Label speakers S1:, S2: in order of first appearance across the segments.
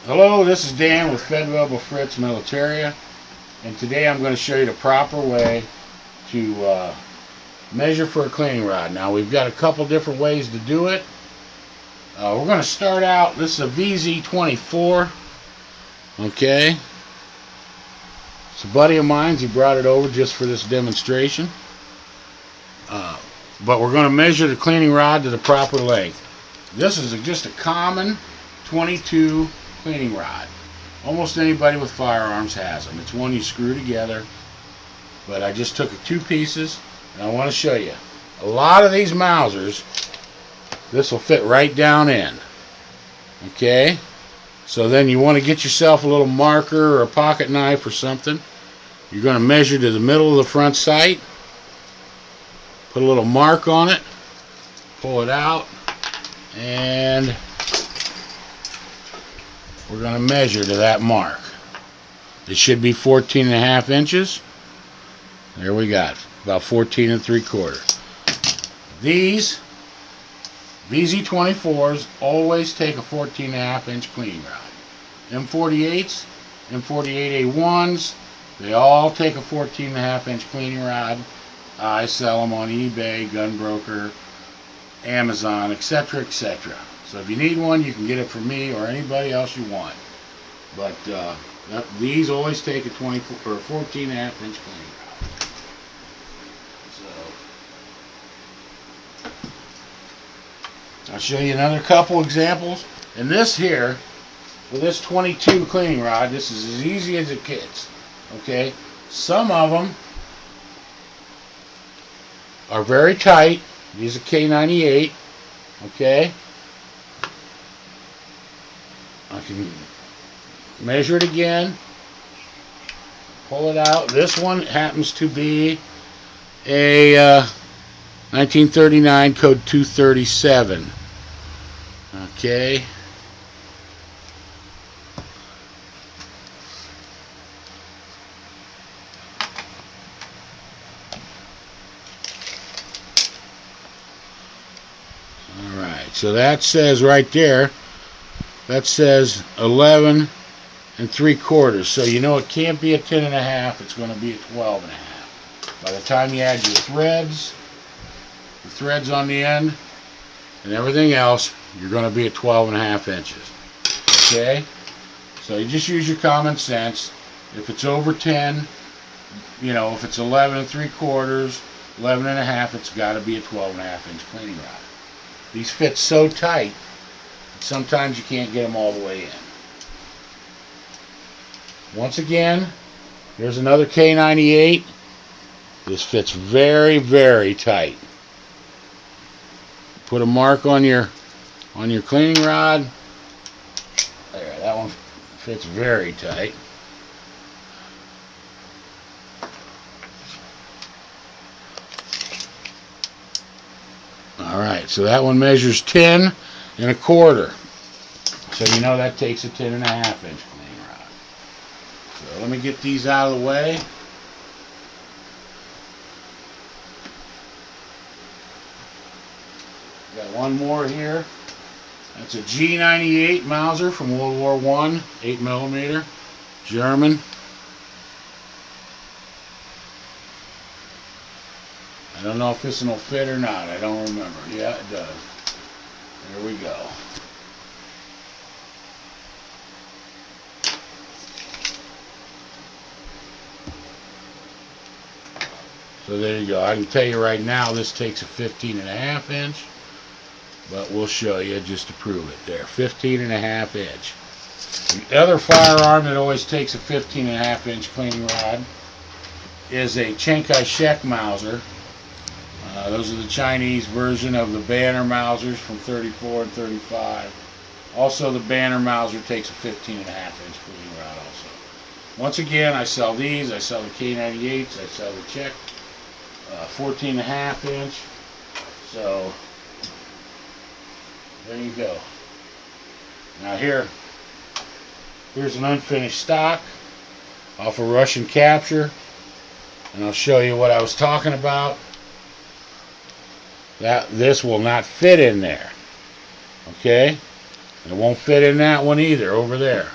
S1: Hello, this is Dan with feldwebel, fritz, militaria, and today I'm going to show you the proper way to measure for a cleaning rod. Now we've got a couple different ways to do it. We're going to start out, this is a VZ24, okay, it's a buddy of mine's, he brought it over just for this demonstration, but we're going to measure the cleaning rod to the proper length. This is just a common 22 cleaning rod. Almost anybody with firearms has them. It's one you screw together, but I just took two pieces and I want to show you. A lot of these mausers, this will fit right down in. Okay, so then you want to get yourself a little marker or a pocket knife or something. You're going to measure to the middle of the front sight, put a little mark on it, pull it out, and we're going to measure to that mark. It should be 14.5 inches. There we got about 14 3/4. These VZ24s always take a 14.5 inch cleaning rod. M48s, M48A1s, they all take a 14.5 inch cleaning rod. I sell them on eBay, Gunbroker, Amazon, etc., etc. So if you need one, you can get it from me or anybody else you want. But these always take a 14.5 inch cleaning rod. So I'll show you another couple examples. And this here, with this 22 cleaning rod, this is as easy as it gets. Okay, some of them are very tight. These are K98. Okay, I can measure it again, pull it out. This one happens to be a 1939 code 237. Okay, alright, so that says right there, that says 11 3/4. So you know it can't be a 10.5, it's going to be a 12.5. By the time you add your threads, the threads on the end, and everything else, you're going to be at 12.5 inches. Okay? So you just use your common sense. If it's over 10, you know, if it's 11 3/4, 11.5, it's got to be a 12.5 inch cleaning rod. These fit so tight, sometimes you can't get them all the way in. Once again, here's another K98. This fits very, very tight. Put a mark on your cleaning rod. There, that one fits very tight. Alright, so that one measures 10 1/4. So you know that takes a 10.5 inch cleaning rod. So let me get these out of the way. Got one more here. That's a G98 Mauser from World War I, 8mm, German. I don't know if this one will fit or not. I don't remember. Yeah, it does. There we go. So there you go. I can tell you right now this takes a 15.5 inch, but we'll show you just to prove it. There, 15.5 inch. The other firearm that always takes a 15.5 inch cleaning rod is a Chiang Kai-shek Mauser. Those are the Chinese version of the Banner Mausers from 34 and 35. Also, the Banner Mauser takes a 15.5 inch cleaning rod also. Once again, I sell these. I sell the K98s. I sell the Czech 14.5 inch. So there you go. Now here's an unfinished stock off of Russian capture, and I'll show you what I was talking about. This will not fit in there. Okay? And it won't fit in that one either over there.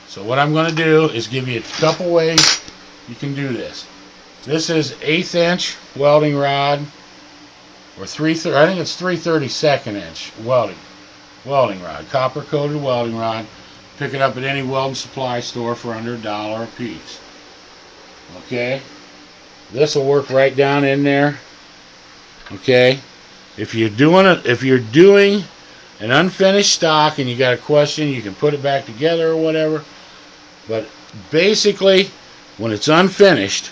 S1: So what I'm going to do is give you a couple ways you can do this. This is 1/8 inch welding rod, or I think it's 3/32 inch welding rod, copper coated welding rod. Pick it up at any welding supply store for under $1 a piece. Okay, this will work right down in there. Okay, if you're doing an unfinished stock and you got a question, you can put it back together or whatever. But basically, when it's unfinished,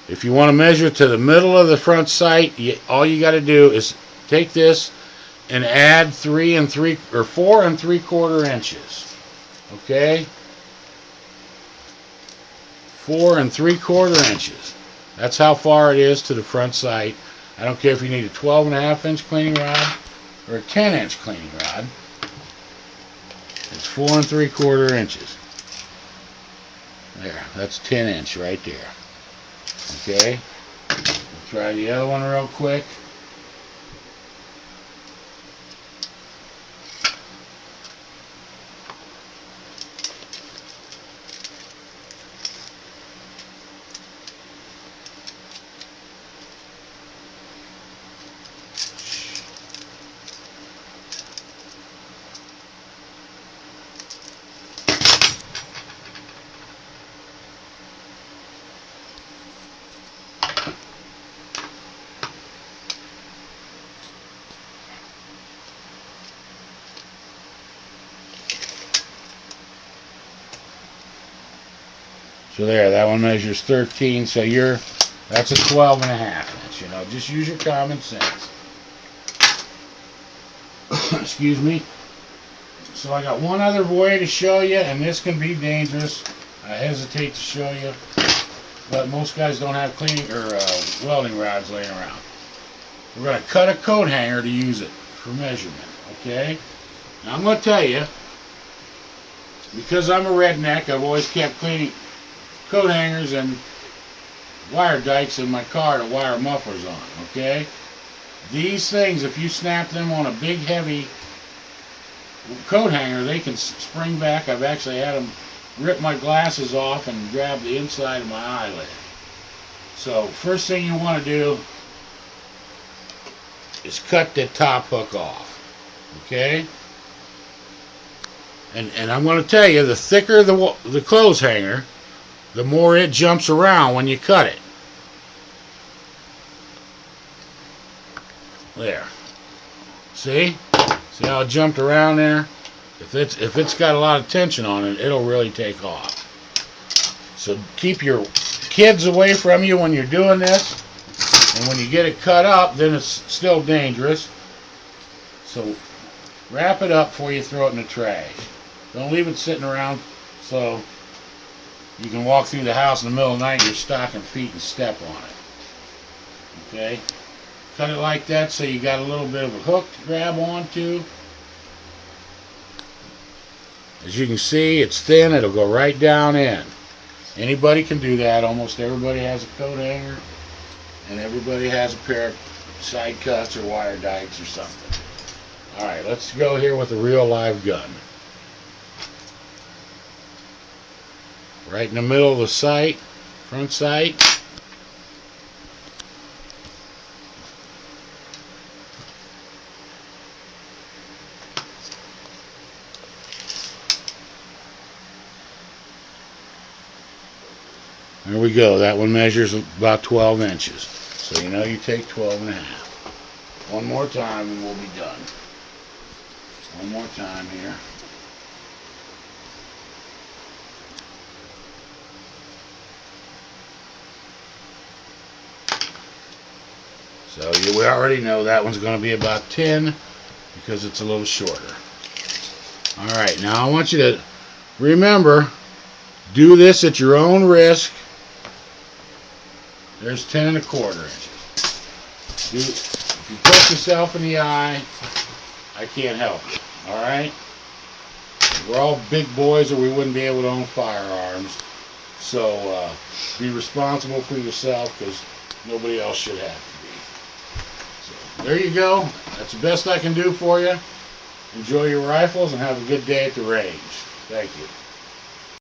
S1: if you want to measure to the middle of the front sight, all you got to do is take this and add 4 3/4 inches. Okay, 4 3/4 inches. That's how far it is to the front sight. I don't care if you need a 12.5 inch cleaning rod or a 10 inch cleaning rod. It's 4 3/4 inches. There, that's 10 inch right there. Okay, we'll try the other one real quick. So there, that one measures 13, so that's a 12.5 inch, you know, just use your common sense. Excuse me. So I got one other way to show you, and this can be dangerous. I hesitate to show you, but most guys don't have cleaning or welding rods laying around. We're going to cut a coat hanger to use it for measurement, okay? Now I'm going to tell you, because I'm a redneck, I've always kept cleaning coat hangers and wire dikes in my car to wire mufflers on, okay? These things, if you snap them on a big heavy coat hanger, they can spring back. I've actually had them rip my glasses off and grab the inside of my eyelid. So first thing you want to do is cut the top hook off, okay? And I'm going to tell you, the thicker the clothes hanger, the more it jumps around when you cut it. There. See? See how it jumped around there? If it's got a lot of tension on it, it'll really take off. So keep your kids away from you when you're doing this. And when you get it cut up, then it's still dangerous. So wrap it up before you throw it in the trash. Don't leave it sitting around so you can walk through the house in the middle of the night in your stocking feet and step on it. Okay? Cut it like that so you got a little bit of a hook to grab onto. As you can see, it's thin. It'll go right down in. Anybody can do that. Almost everybody has a coat hanger, and everybody has a pair of side cuts or wire dikes or something. Alright, let's go here with a real live gun. Right in the middle of the sight, front sight. There we go. That one measures about 12 inches. So you know you take 12.5. One more time and we'll be done. One more time here. So we already know that one's going to be about 10 because it's a little shorter. Alright, now I want you to remember, do this at your own risk. There's 10 1/4 inches. If you poke yourself in the eye, I can't help you. Alright? We're all big boys or we wouldn't be able to own firearms. So be responsible for yourself because nobody else should have to be. So there you go. That's the best I can do for you. Enjoy your rifles and have a good day at the range. Thank you.